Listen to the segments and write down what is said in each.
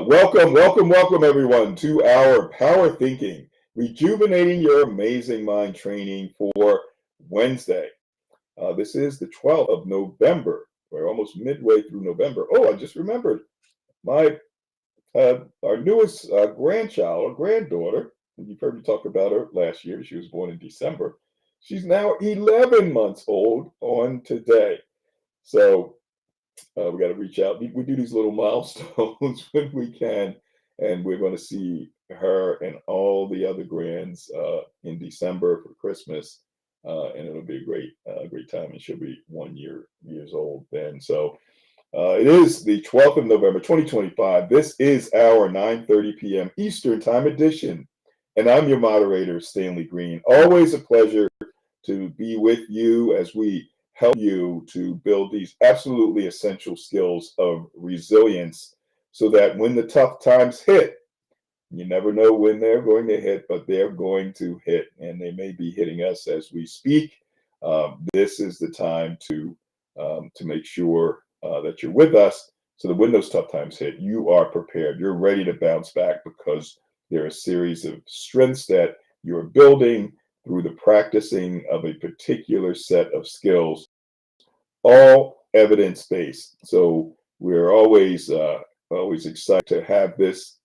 Welcome, everyone, to our Power Thinking, rejuvenating your amazing mind training for Wednesday. This is the 12th of November. We're almost midway through November. Oh, I just remembered my our newest grandchild, or granddaughter. And you've heard me talk about her last year. She was born in December. She's now 11 months old on today. So we got to reach out. We do these little milestones when we can, and we're going to see her and all the other grands in December for Christmas, and it'll be a great time. And she'll be 1 years old then. So it is the 12th of November, 2025. This is our 9:30 p.m. Eastern Time edition, and I'm your moderator, Stanley Green. Always a pleasure to be with you as we help you to build these absolutely essential skills of resilience so that when the tough times hit, you never know when they're going to hit, but they're going to hit, and they may be hitting us as we speak. This is the time to make sure that you're with us so that when those tough times hit, you are prepared. You're ready to bounce back because there are a series of strengths that you're building through the practicing of a particular set of skills, all evidence-based. So we're always excited to have this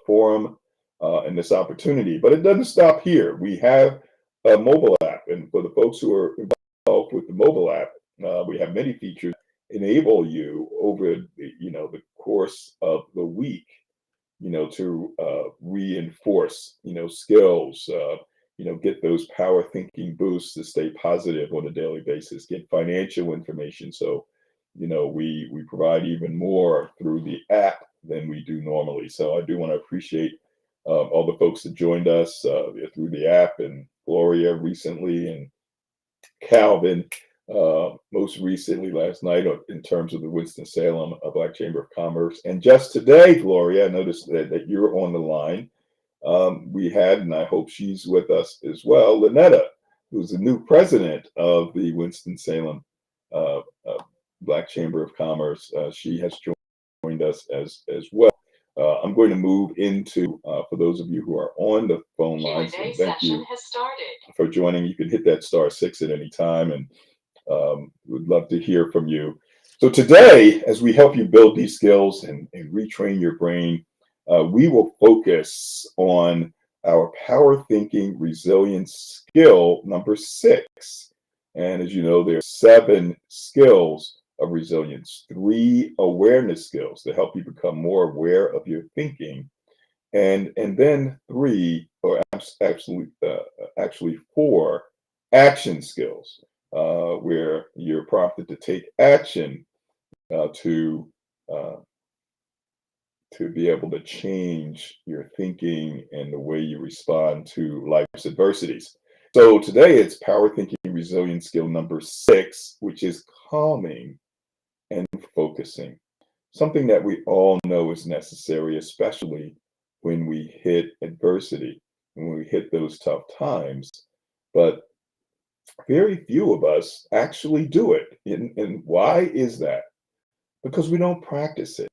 forum and this opportunity. But it doesn't stop here. We have a mobile app, and for the folks who are involved with the mobile app, we have many features that enable you over the course of the week, to reinforce skills. Get those power thinking boosts to stay positive on a daily basis, get financial information. So, we provide even more through the app than we do normally. So I do want to appreciate all the folks that joined us through the app, and Gloria recently, and Calvin most recently last night in terms of the Winston-Salem Black Chamber of Commerce. And just today, Gloria, I noticed that you're on the line. We had, and I hope she's with us as well, Lynetta, who's the new president of the Winston-Salem Black Chamber of Commerce. She has joined us as well. I'm going to move into, for those of you who are on the phone lines, and thank you for joining. You can hit that *6 at any time, and we'd love to hear from you. So today, as we help you build these skills and retrain your brain, we will focus on our power thinking resilience skill number 6. And as you know, there are 7 skills of resilience, 3 awareness skills to help you become more aware of your thinking, and then 3, or actually 4 action skills, where you're prompted to take action to be able to change your thinking and the way you respond to life's adversities. So today it's power thinking resilience skill number 6, which is calming and focusing. Something that we all know is necessary, especially when we hit adversity, when we hit those tough times. But very few of us actually do it. And why is that? Because we don't practice it.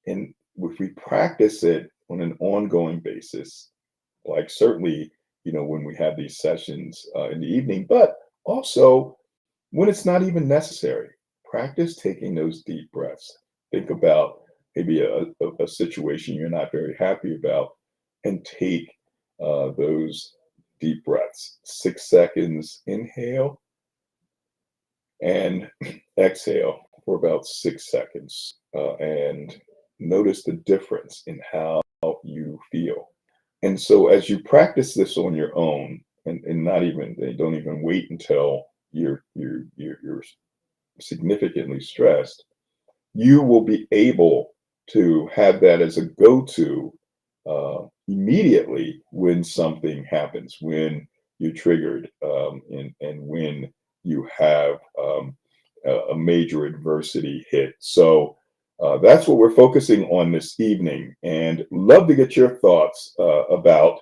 And if we practice it on an ongoing basis, like certainly, when we have these sessions in the evening, but also when it's not even necessary, practice taking those deep breaths. Think about maybe a situation you're not very happy about, and take those deep breaths. 6 seconds, inhale, and exhale for about 6 seconds. And notice the difference in how you feel. And so as you practice this on your own, and don't even wait until you're significantly stressed, you will be able to have that as a go-to immediately when something happens, when you're triggered, and when you have a major adversity hit. So that's what we're focusing on this evening, and love to get your thoughts about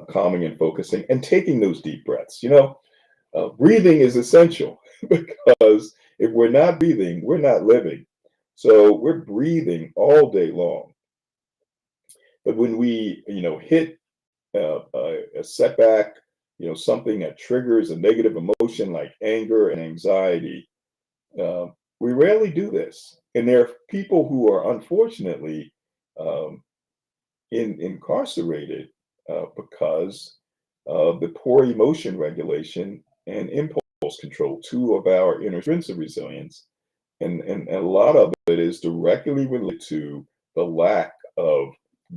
calming and focusing and taking those deep breaths. Breathing is essential because if we're not breathing, we're not living. So we're breathing all day long. But when we, hit a setback, something that triggers a negative emotion like anger and anxiety, uh, we rarely do this. And there are people who are unfortunately um, incarcerated because of the poor emotion regulation and impulse control, two of our inner strengths of resilience. And a lot of it is directly related to the lack of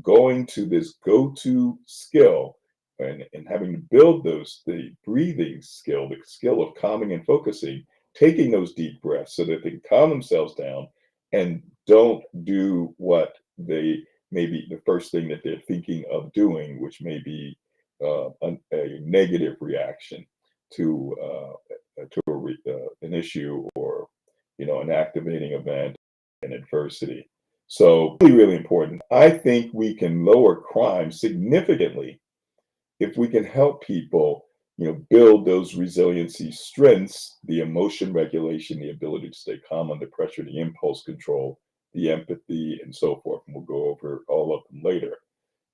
going to this go-to skill and having to build the breathing skill, the skill of calming and focusing, taking those deep breaths so that they can calm themselves down and don't do what they maybe the first thing that they're thinking of doing, which may be a negative reaction to an issue or an activating event and adversity. So really, really important. I think we can lower crime significantly if we can help people, build those resiliency strengths, the emotion regulation, the ability to stay calm under pressure, the impulse control, the empathy, and so forth. And we'll go over all of them later.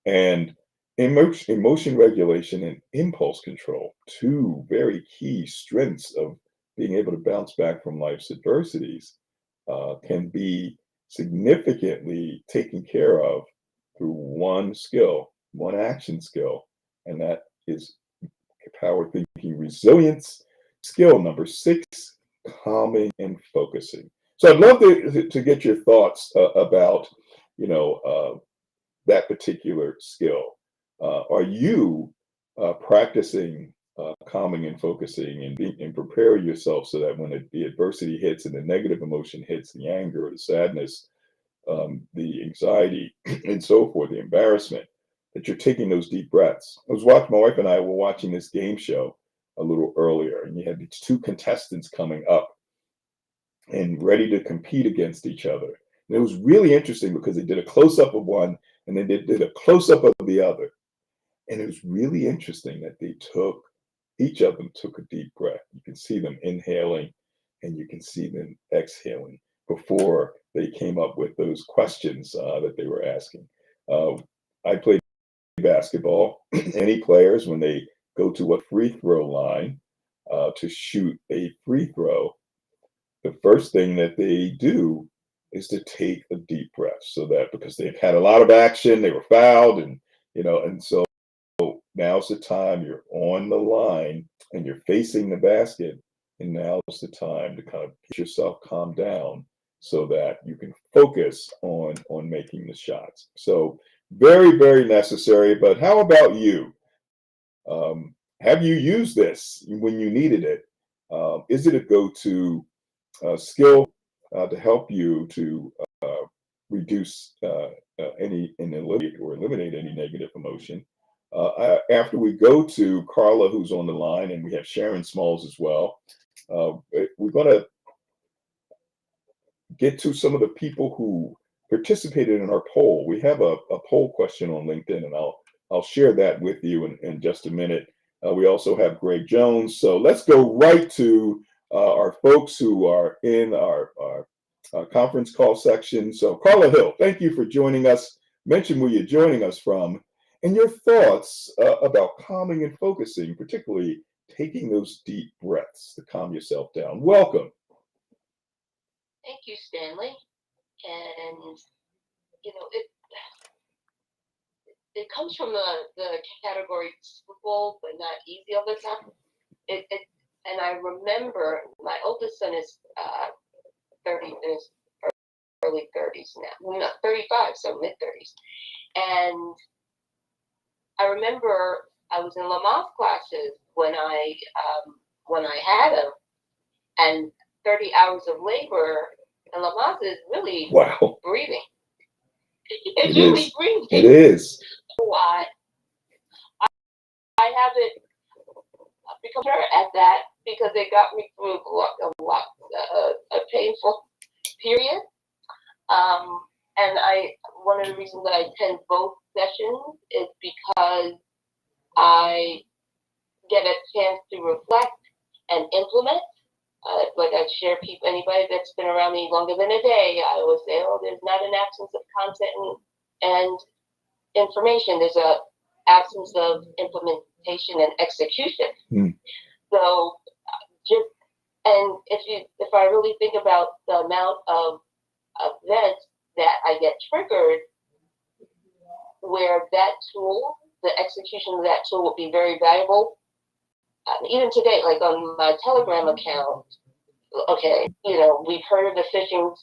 And emotion regulation and impulse control, two very key strengths of being able to bounce back from life's adversities, can be significantly taken care of through one skill, one action skill, and that is power thinking resilience skill number 6, calming and focusing. So I'd love to get your thoughts about, that particular skill. Are you practicing calming and focusing and prepare yourself so that when the adversity hits and the negative emotion hits, the anger, the sadness, the anxiety, and so forth, the embarrassment, that you're taking those deep breaths? My wife and I were watching this game show a little earlier, and you had these two contestants coming up and ready to compete against each other. And it was really interesting because they did a close up of one and then they did a close up of the other. And it was really interesting that each of them took a deep breath. You can see them inhaling and you can see them exhaling before they came up with those questions that they were asking. Uh, I played basketball. Any players, when they go to a free throw line to shoot a free throw, the first thing that they do is to take a deep breath so that because they've had a lot of action, they were fouled, and so now's the time you're on the line and you're facing the basket, and now's the time to kind of get yourself calm down so that you can focus on making the shots. So very, very necessary. But how about you? Have you used this when you needed it? Is it a go-to skill to help you to reduce any and eliminate any negative emotion? After we go to Carla, who's on the line, and we have Sharon Smalls as well, we're going to get to some of the people who participated in our poll. We have a poll question on LinkedIn, and I'll share that with you in just a minute. We also have Greg Jones. So let's go right to our folks who are in our conference call section. So Carla Hill, thank you for joining us. Mention where you're joining us from and your thoughts about calming and focusing, particularly taking those deep breaths to calm yourself down. Welcome. Thank you, Stanley. And it comes from the category simple but not easy all the time. And I remember my oldest son is 30, is early 30s now. Well, not 35, so mid 30s. And I remember I was in Lamaze classes when I had him, and 30 hours of labor. And Lamaze is really breathing. It's really breathing. It is. Why I haven't become better at that because it got me through a painful period. And one of the reasons that I attend both sessions is because I get a chance to reflect and implement. Like I share people, anybody that's been around me longer than a day, I always say, oh, there's not an absence of content and information. There's a absence of implementation and execution. Mm. So just, and if I really think about the amount of events that I get triggered, where that tool, the execution of that tool would be very valuable. Even today, like on my Telegram account, okay, we've heard of the phishing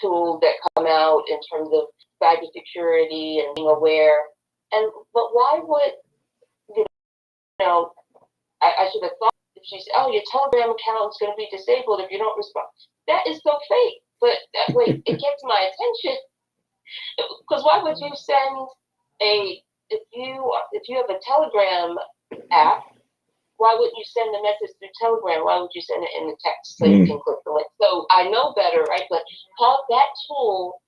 tools that come out in terms of cybersecurity and being aware. But why would, I should have thought if she said, oh, your Telegram account is going to be disabled if you don't respond. That is so fake. But that way it gets my attention. Because why would you send if you have a Telegram app, why wouldn't you send a message through Telegram? Why would you send it in the text so you can click the link? So I know better, right? But that tool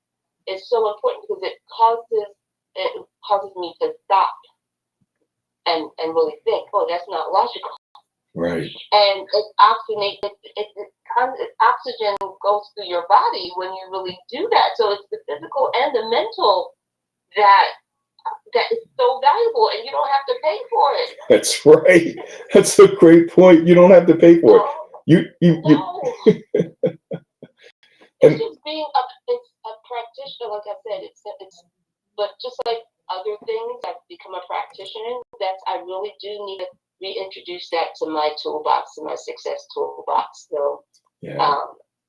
is so important because it causes me to stop and really think, oh, that's not logical. Right. And oxygen goes through your body when you really do that. So it's the physical and the mental that is so valuable, and you don't have to pay for it. That's right. That's a great point. You don't have to pay for it. No. It's just being it's a practitioner, like I said. But just like other things, I've become a practitioner. I really do need to reintroduce that to my toolbox, to my success toolbox. So, yeah.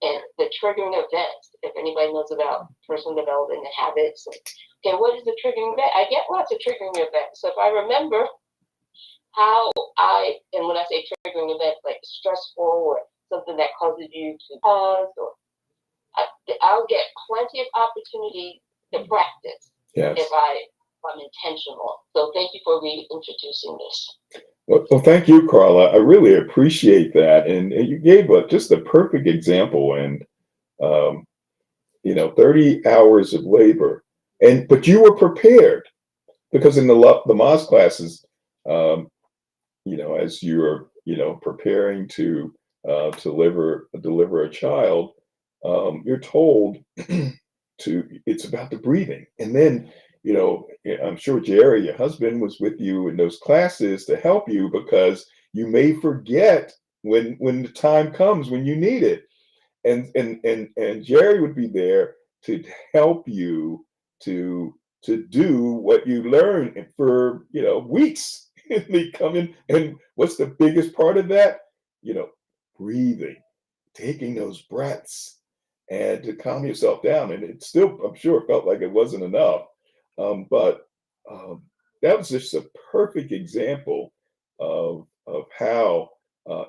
And the triggering events. If anybody knows about personal development and habits, okay, what is the triggering event? I get lots of triggering events. So if I remember and when I say triggering event, like stressful or something that causes you to pause, or I'll get plenty of opportunity to practice. Yes. If I'm intentional. So thank you for reintroducing this. Well, thank you, Carla. I really appreciate that, and you gave just a perfect example. And 30 hours of labor, but you were prepared because in the Moz classes, as you're preparing to deliver a child, you're told it's about the breathing, and then I'm sure Jerry, your husband, was with you in those classes to help you because you may forget when the time comes when you need it, and Jerry would be there to help you to do what you learned for weeks. And they come in, and what's the biggest part of that? Breathing, taking those breaths, and to calm yourself down. And it still, I'm sure, felt like it wasn't enough. But that was just a perfect example of how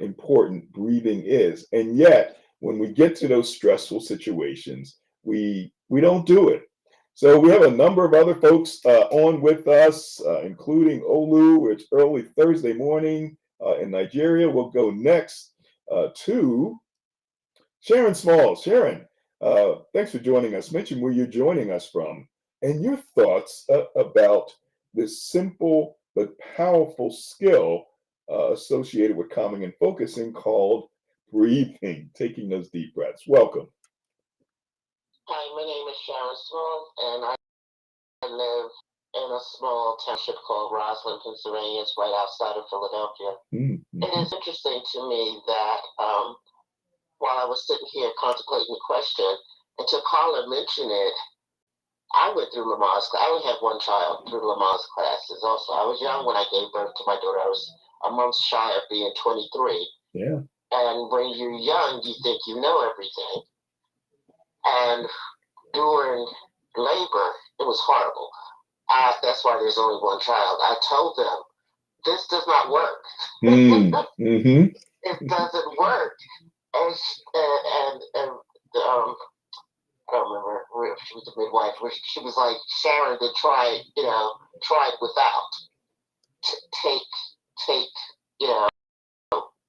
important breathing is. And yet, when we get to those stressful situations, we don't do it. So we have a number of other folks on with us, including Olu. It's early Thursday morning in Nigeria. We'll go next to Sharon Smalls. Sharon, thanks for joining us. Mention where you're joining us from and your thoughts about this simple but powerful skill associated with calming and focusing called breathing, taking those deep breaths. Welcome. Hi, my name is Sharon Smalls, and I live in a small township called Roslyn, Pennsylvania. It's right outside of Philadelphia. Mm-hmm. It is interesting to me that while I was sitting here contemplating the question, until Carla mentioned it, I went through Lamaze. I only had one child through Lamaze classes. Also, I was young when I gave birth to my daughter. I was a month shy of being 23. Yeah. And when you're young, you think you know everything. And during labor, it was horrible. That's why there's only one child. I told them, this does not work. Mm-hmm. It doesn't work. And I don't remember if she was a midwife. She was like, Sharon, to try it without. Take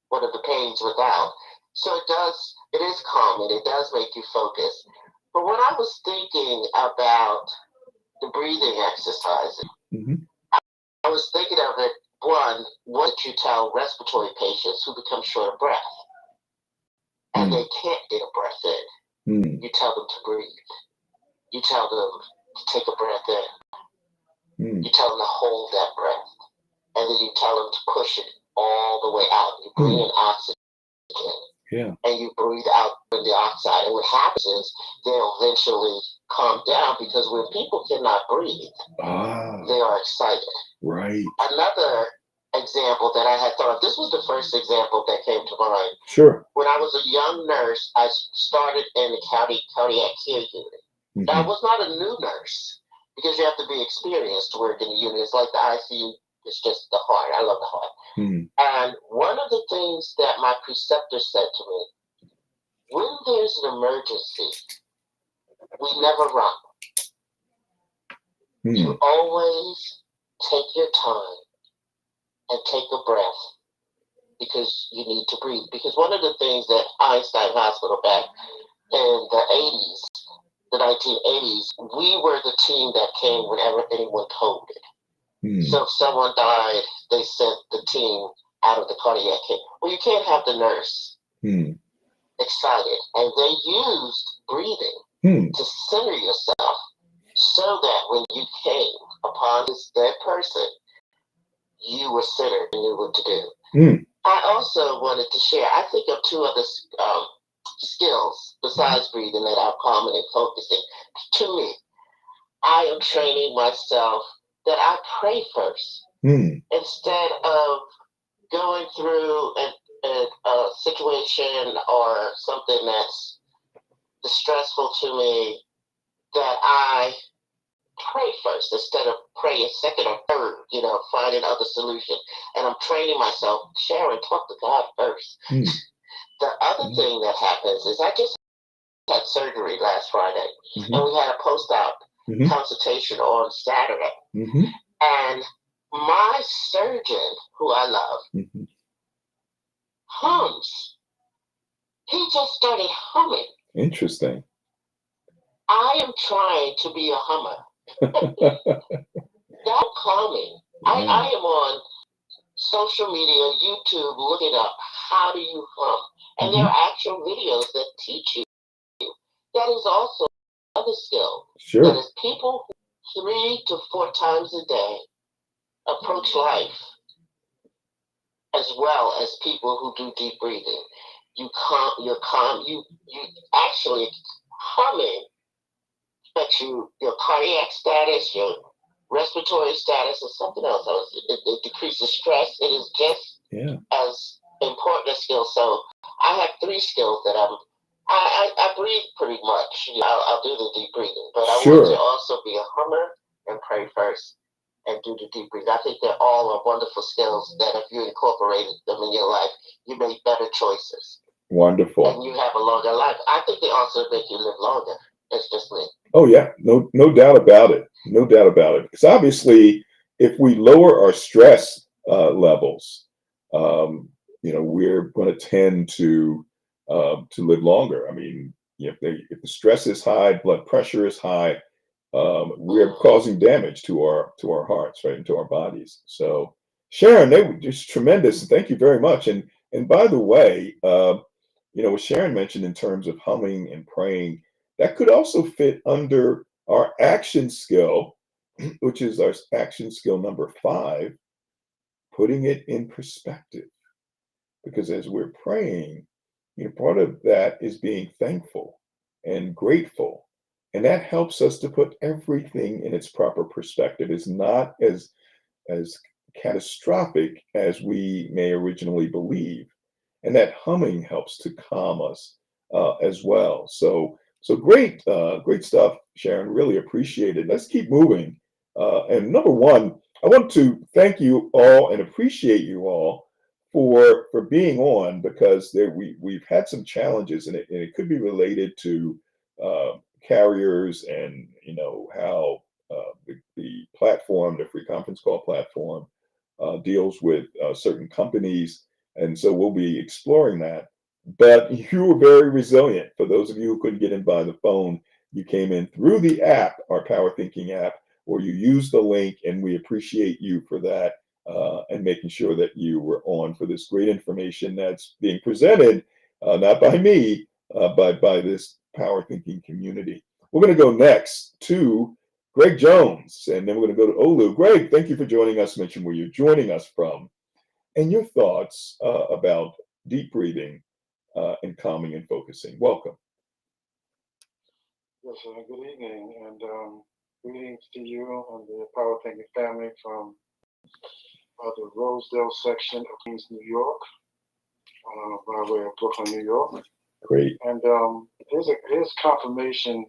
one of the pains without. So it is calming. It does make you focus. But when I was thinking about the breathing exercises, mm-hmm. I was thinking of it one, what you tell respiratory patients who become short of breath and they can't get a breath in? You tell them to breathe. You tell them to take a breath in. You tell them to hold that breath. And then you tell them to push it all the way out. You bring in oxygen. And you breathe out the oxide. And what happens is they'll eventually calm down, because when people cannot breathe, they are excited. Right. Another example that I had thought of, this was the first example that came to mind. Sure. When I was a young nurse, I started in the cardiac care unit. I was not a new nurse, because you have to be experienced to work in the unit. It's like the ICU. It's just the heart. I love the heart. And one of the things that my preceptor said to me, when there's an emergency, we never run. You always take your time and take a breath, because you need to breathe. Because one of the things that Einstein Hospital back in the 80s, the 1980s, we were the team that came whenever anyone coded. So if someone died, they sent the team out of the cardiac care. Well, you can't have the nurse excited. And they used breathing to center yourself, so that when you came upon this dead person, you were centered and knew what to do. I also wanted to share, I think of two other skills besides breathing that are common and focusing. To me, I am training myself that I pray first. Instead of going through a situation or something that's distressful to me, that I pray first instead of praying second or third, finding other solutions. And I'm training myself, Sharon, talk to God first. The other thing that happens is I just had surgery last Friday, and we had a post-op consultation on Saturday. And my surgeon, who I love, hums. He just started humming. Interesting. I am trying to be a hummer. That's calming. I am on social media, YouTube, looking up how do you hum. And there are actual videos that teach you. That is also another skill. Sure. That is people who 3 to 4 times a day approach life, as well as people who do deep breathing. You're calm, you actually humming, but your cardiac status, your respiratory status, and something else. It decreases stress. It is just as important a skill. So I have 3 skills that I breathe pretty much. I'll do the deep breathing, but I want to also be a hummer and pray first and do the deep breathing. I think they're all wonderful skills that if you incorporated them in your life, you make better choices. Wonderful. And you have a longer life. I think they also make you live longer. It's just me. Oh yeah, no doubt about it. No doubt about it. Because obviously, if we lower our stress levels, we're going to tend to live longer. I mean, if the stress is high, blood pressure is high, we're causing damage to our hearts, right, and to our bodies. So, Sharon, they were just tremendous. Thank you very much. And by the way, what Sharon mentioned in terms of humming and praying, that could also fit under our action skill, which is our action skill number 5, putting it in perspective. Because as we're praying, part of that is being thankful and grateful. And that helps us to put everything in its proper perspective. It's not as catastrophic as we may originally believe. And that humming helps to calm us as well. So great stuff, Sharon. Really appreciate it. Let's keep moving. And number one, I want to thank you all and appreciate you all for being on, because we've had some challenges, and it could be related to carriers and how the platform, the free conference call platform, deals with certain companies. And so we'll be exploring that. But you were very resilient. For those of you who couldn't get in by the phone, you came in through the app, our PowerThinking app, or you used the link, and we appreciate you for that. and making sure that you were on for this great information that's being presented, not by me, but by this Power Thinking community. We're going to go next to Greg Jones, and then we're going to go to Olu. Greg, thank you for joining us. Mention where you're joining us from and your thoughts about deep breathing and calming and focusing. Welcome. Yes, good evening, and greetings to you and the Power Thinking family from the Rosedale section of Queens, New York, by way of Brooklyn, New York. Great. And here's confirmation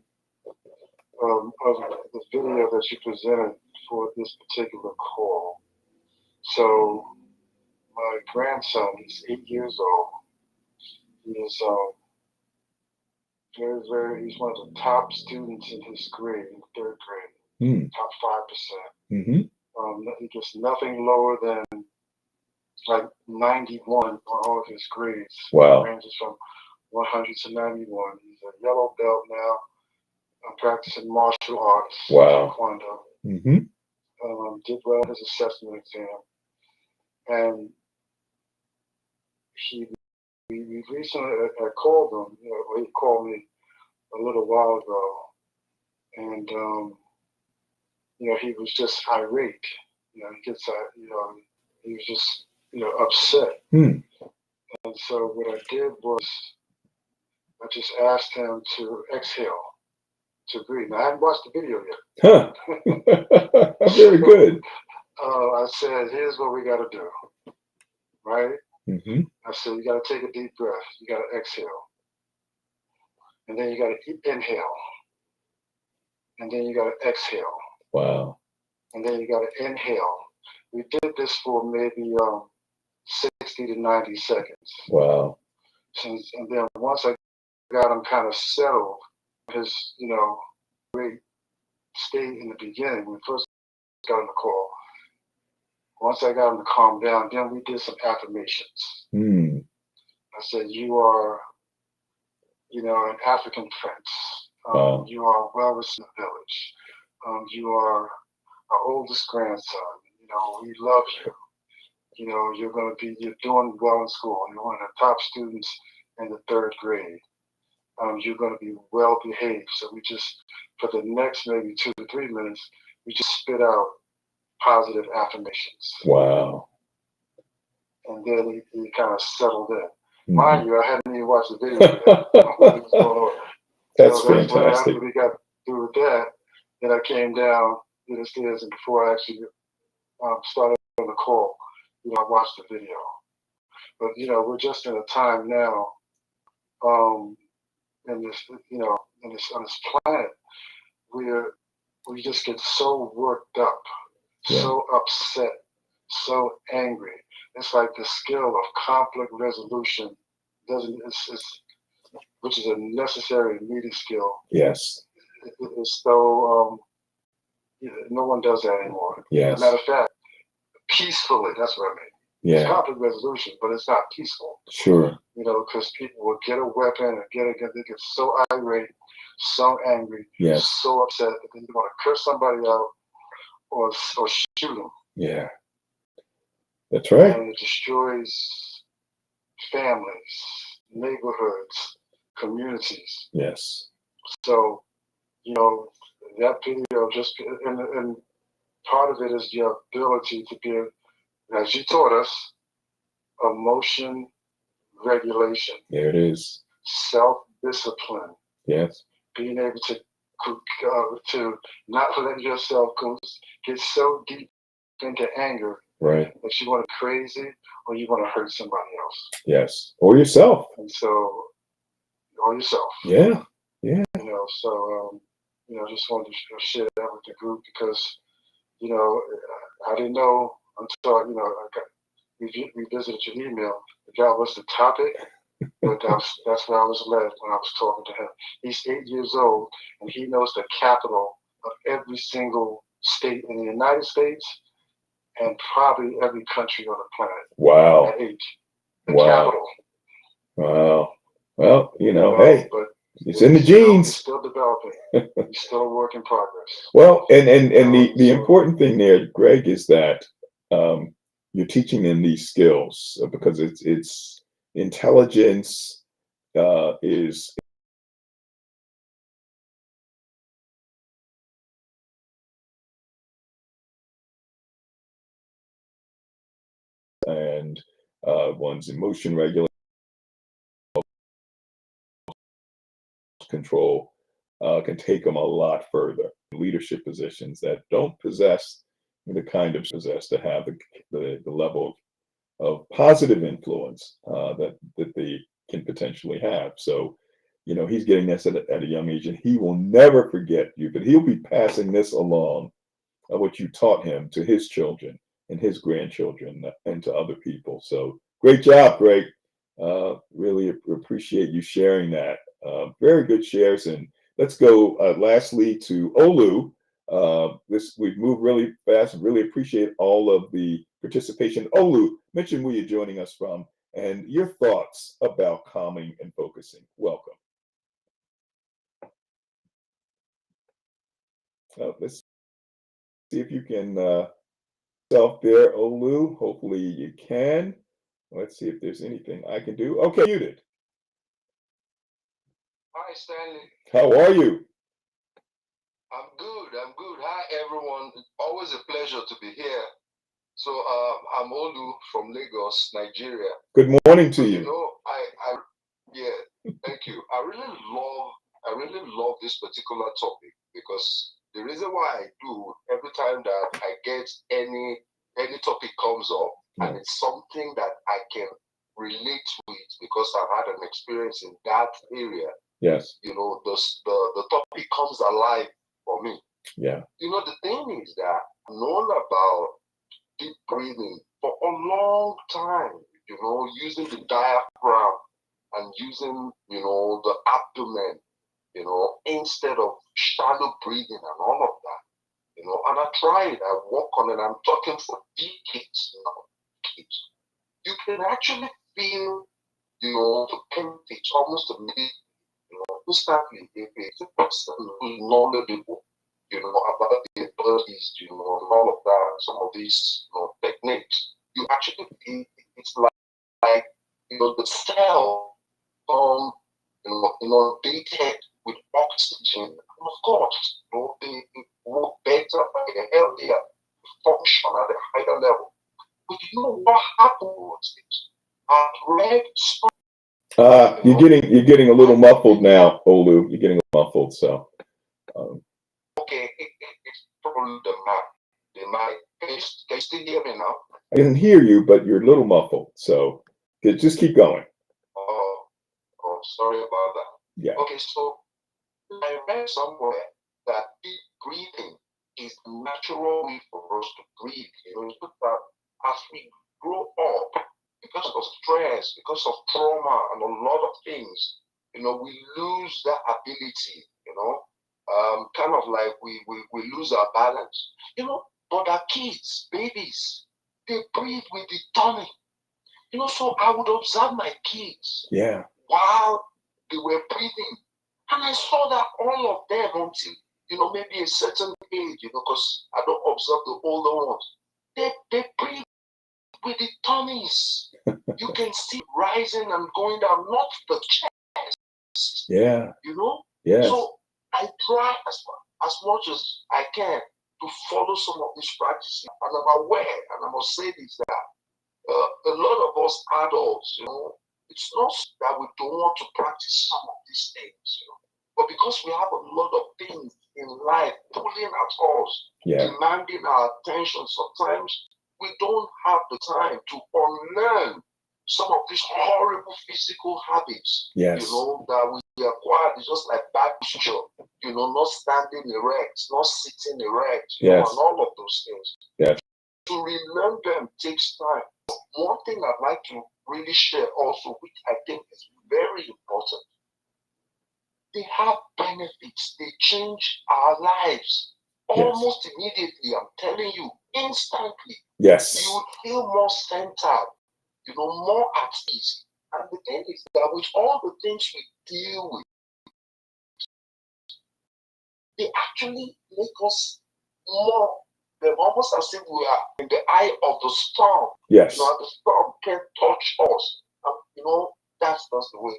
of the video that you presented for this particular call. So my grandson, he's 8 years old. He is he's one of the top students in his grade, in third grade, top 5%. Mm-hmm. He gets nothing lower than like 91 on all of his grades. Wow. It ranges from 100 to 91. He's a yellow belt now. I'm practicing martial arts. Wow. Taekwondo. Mm-hmm. Did well in his assessment exam. And we recently, I called him, he called me a little while ago. And, he was just irate. He gets, he was just, upset. Hmm. And so what I did was I just asked him to exhale, to breathe. Now, I hadn't watched the video yet. Huh. Very good. I said, here's what we got to do, right? Mm-hmm. I said, you got to take a deep breath. You got to exhale. And then you got to inhale. And then you got to exhale. Wow. And then you got to inhale. We did this for maybe 60 to 90 seconds. Wow. And then once I got him kind of settled, his, great state in the beginning, when we first got on the call, once I got him to calm down, then we did some affirmations. Hmm. I said, you are, an African prince. Wow. You are well received in the village. You are our oldest grandson. We love you. You're doing well in school. You're one of the top students in the third grade. You're going to be well behaved. So we just, for the next maybe 2 to 3 minutes, we just spit out positive affirmations. Wow. And then he kind of settled in. Mm-hmm. Mind you, I hadn't even watched the video yet. That's so fantastic. After we got through with that, then I came down to the stairs, and before I actually started on the call, I watched the video. But we're just in a time now, in this, on this planet, where we just get so worked up, so upset, so angry. It's like the skill of conflict resolution which is a necessary and needed skill. Yes. It's so no one does that anymore. Yes. As a matter of fact, peacefully, that's what I mean. Yeah. It's conflict resolution, but it's not peaceful. Sure. Because people will get a weapon and they get so irate, so angry, so upset that then you want to curse somebody out or shoot them. Yeah. That's right. And it destroys families, neighborhoods, communities. Yes. So, that video and part of it is the ability to be, as you taught us, emotion regulation. There it is. Self-discipline. Yes. Being able to not let yourself get so deep into anger, right, that you want to crazy or you want to hurt somebody else. Yes. Or yourself. And so, or yourself. Yeah. Yeah. So just wanted to share that with the group because, I didn't know until, I revisited your email that was the topic, but that's where I was led when I was talking to him. He's 8 years old and he knows the capital of every single state in the United States and probably every country on the planet. Wow. At age. The wow. capital. Wow. Well, hey, but it's in the genes. It's still developing. It's still a work in progress. Well, and the important thing there, Greg, is that you're teaching them these skills because it's intelligence is and one's emotion regulation control can take them a lot further. Leadership positions that don't possess the kind of possess to have the level of positive influence that they can potentially have. So, he's getting this at a young age, and he will never forget you, but he'll be passing this along, what you taught him, to his children and his grandchildren and to other people. So great job, Greg. Really appreciate you sharing that. Very good shares. And let's go lastly to Olu. We've moved really fast. Really appreciate all of the participation. Olu, mention where you're joining us from and your thoughts about calming and focusing. Welcome. Let's see if you can self there, Olu. Hopefully you can. Let's see if there's anything I can do. Okay, muted. Hi, Stanley. How are you? I'm good. I'm good. Hi, everyone. Always a pleasure to be here. So, I'm Olu from Lagos, Nigeria. Good morning to you. Yeah, thank you. I really love this particular topic because the reason why I do every time that I get any topic comes up and it's something that I can relate with because I've had an experience in that area. Yes. The topic comes alive for me. Yeah. The thing is that I've known about deep breathing for a long time, using the diaphragm and using, the abdomen, instead of shallow breathing and all of that, and I tried, I work on it, I'm talking for decades now. You can actually feel, the benefits almost immediately, instantly if it's a person who's knowledgeable, about the abilities, and all of that, some of these, techniques. You actually feel it's like the cell, inundated with oxygen. And of course, they work better, they're healthier, function at a higher level. But what happened was this? I read you're getting a little muffled now, Olu. You're getting muffled, so. Okay, it's probably the mic. Can you still hear me now? I can hear you, but you're a little muffled. So just keep going. Oh, sorry about that. Yeah. Okay, so I read somewhere that deep breathing is the natural way for us to breathe. It's just that as we grow up, because of stress, because of trauma, and a lot of things, we lose that ability. Kind of like we lose our balance. But our kids, babies, they breathe with the tummy. So I would observe my kids. Yeah. While they were breathing. And I saw that all of them until, maybe a certain age, because I don't observe the older ones. They breathe with the tummies. You can see rising and going down, not the chest. Yeah. Yes. So I try as much as I can to follow some of these practices. And I'm aware, and I must say this, that a lot of us adults, it's not that we don't want to practice some of these things, but because we have a lot of things in life pulling at us, demanding our attention, sometimes we don't have the time to unlearn some of these horrible physical habits, that we acquired. It's just like bad posture, not standing erect, not sitting erect, and all of those things. Yes. To relearn them takes time. One thing I'd like to really share also, which I think is very important, they have benefits. They change our lives almost immediately. I'm telling you, instantly. Yes. You would feel more centered, more at ease. And the thing is that with all the things we deal with, they actually make us more them, almost as if we are in the eye of the storm. Yes. The storm can't touch us. That's just the way.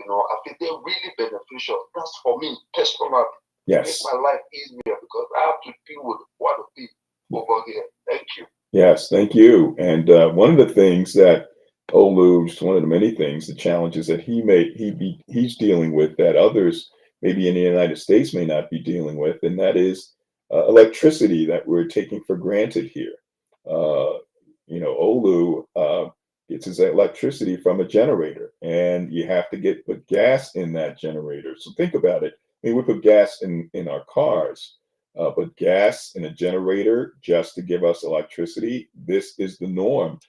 I think they're really beneficial. That's for me personally. Yes. Make my life easier because I have to deal with what the people over here. Thank you. Yes, thank you. And one of the things that Olu, one of the many things, the challenges that he's dealing with that others maybe in the United States may not be dealing with, and that is electricity that we're taking for granted here. Olu gets his electricity from a generator, and you have to put gas in that generator. So think about it. I mean, we put gas in our cars. But gas in a generator just to give us electricity, this is the norm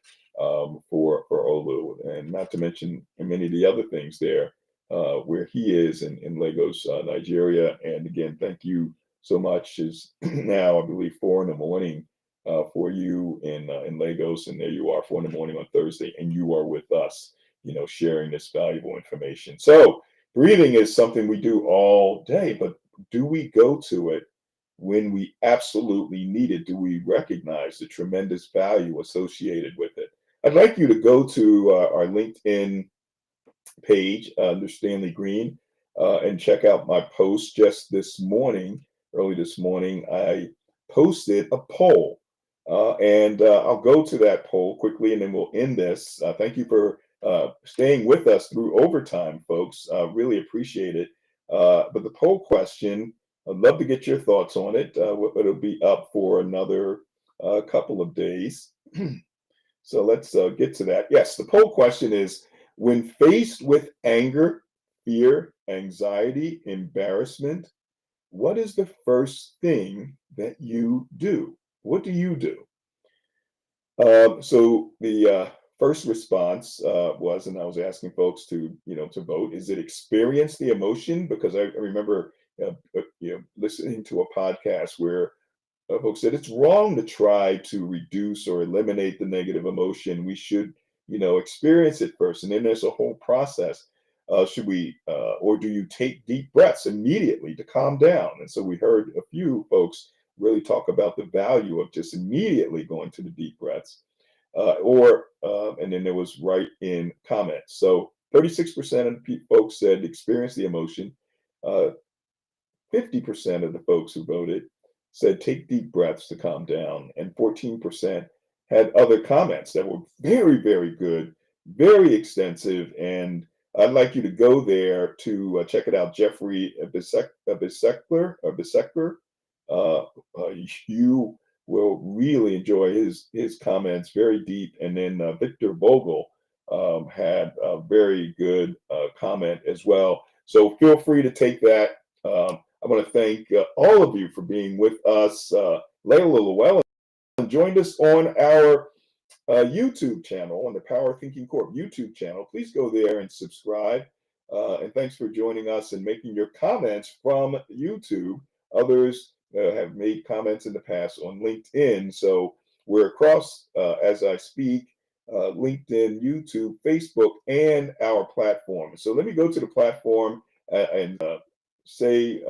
for Olu, and not to mention many of the other things there where he is in Lagos, Nigeria. And again, thank you so much. Is now I believe 4 a.m. For you in Lagos, and there you are 4 a.m. on Thursday, and you are with us, sharing this valuable information. So breathing is something we do all day, but do we go to it when we absolutely need it? Do we recognize the tremendous value associated with it? I'd like you to go to our LinkedIn page under Stanley Green and check out my post just this morning. Early this morning, I posted a poll. And I'll go to that poll quickly and then we'll end this. Thank you for staying with us through overtime, folks. Really appreciate it. But the poll question, I'd love to get your thoughts on it. It'll be up for another couple of days. So let's get to that. Yes, the poll question is, when faced with anger, fear, anxiety, embarrassment, what is the first thing that you do? What do you do? So the first response was, and I was asking folks to vote, is it experience the emotion? Because I remember listening to a podcast where folks said it's wrong to try to reduce or eliminate the negative emotion. We should experience it first, and then there's a whole process. Should we or do you take deep breaths immediately to calm down? And so we heard a few folks really talk about the value of just immediately going to the deep breaths, and then there was write in comments. So 36% of the folks said experience the emotion. 50% of the folks who voted said take deep breaths to calm down, and 14% had other comments that were very, very good, very extensive. And I'd like you to go there to check it out. Jeffrey Bisekler. You will really enjoy his comments, very deep. And then Victor Vogel had a very good comment as well. So feel free to take that. I want to thank all of you for being with us. Layla Llewellyn joined us on our YouTube channel, on the PowerThinking Corp YouTube channel. Please go there and subscribe. And thanks for joining us and making your comments from YouTube. Others have made comments in the past on LinkedIn. So we're across, as I speak, LinkedIn, YouTube, Facebook, and our platform. So let me go to the platform and say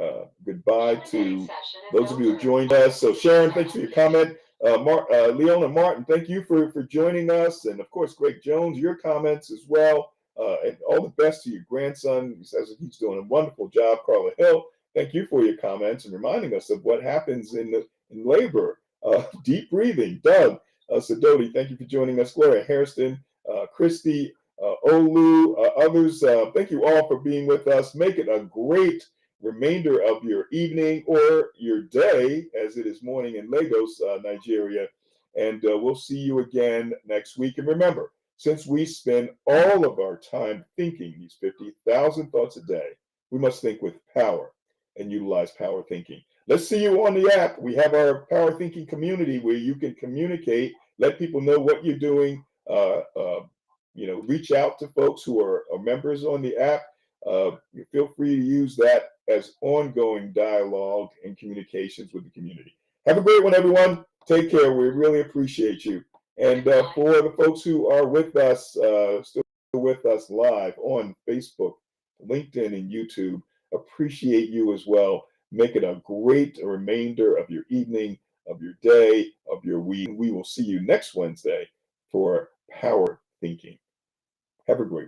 goodbye to those of you who joined us. So Sharon, thanks for your comment. Leona Martin, thank you for joining us. And of course, Greg Jones, your comments as well. And all the best to your grandson. He says he's doing a wonderful job. Carla Hill, thank you for your comments and reminding us of what happens in labor. Deep breathing. Doug Sidoti, thank you for joining us. Gloria Hairston, Christy, Olu, others, thank you all for being with us. Make it a great remainder of your evening or your day, as it is morning in Lagos, Nigeria. And we'll see you again next week. And remember, since we spend all of our time thinking these 50,000 thoughts a day, we must think with power and utilize power thinking. Let's see you on the app. We have our Power Thinking community where you can communicate, let people know what you're doing, reach out to folks who are members on the app. Feel free to use that as ongoing dialogue and communications with the community. Have a great one, everyone. Take care. We really appreciate you. And for the folks who are with us, still with us live on Facebook, LinkedIn, and YouTube, appreciate you as well. Make it a great remainder of your evening. of your day, of your week. We will see you next Wednesday for Power Thinking. Have a great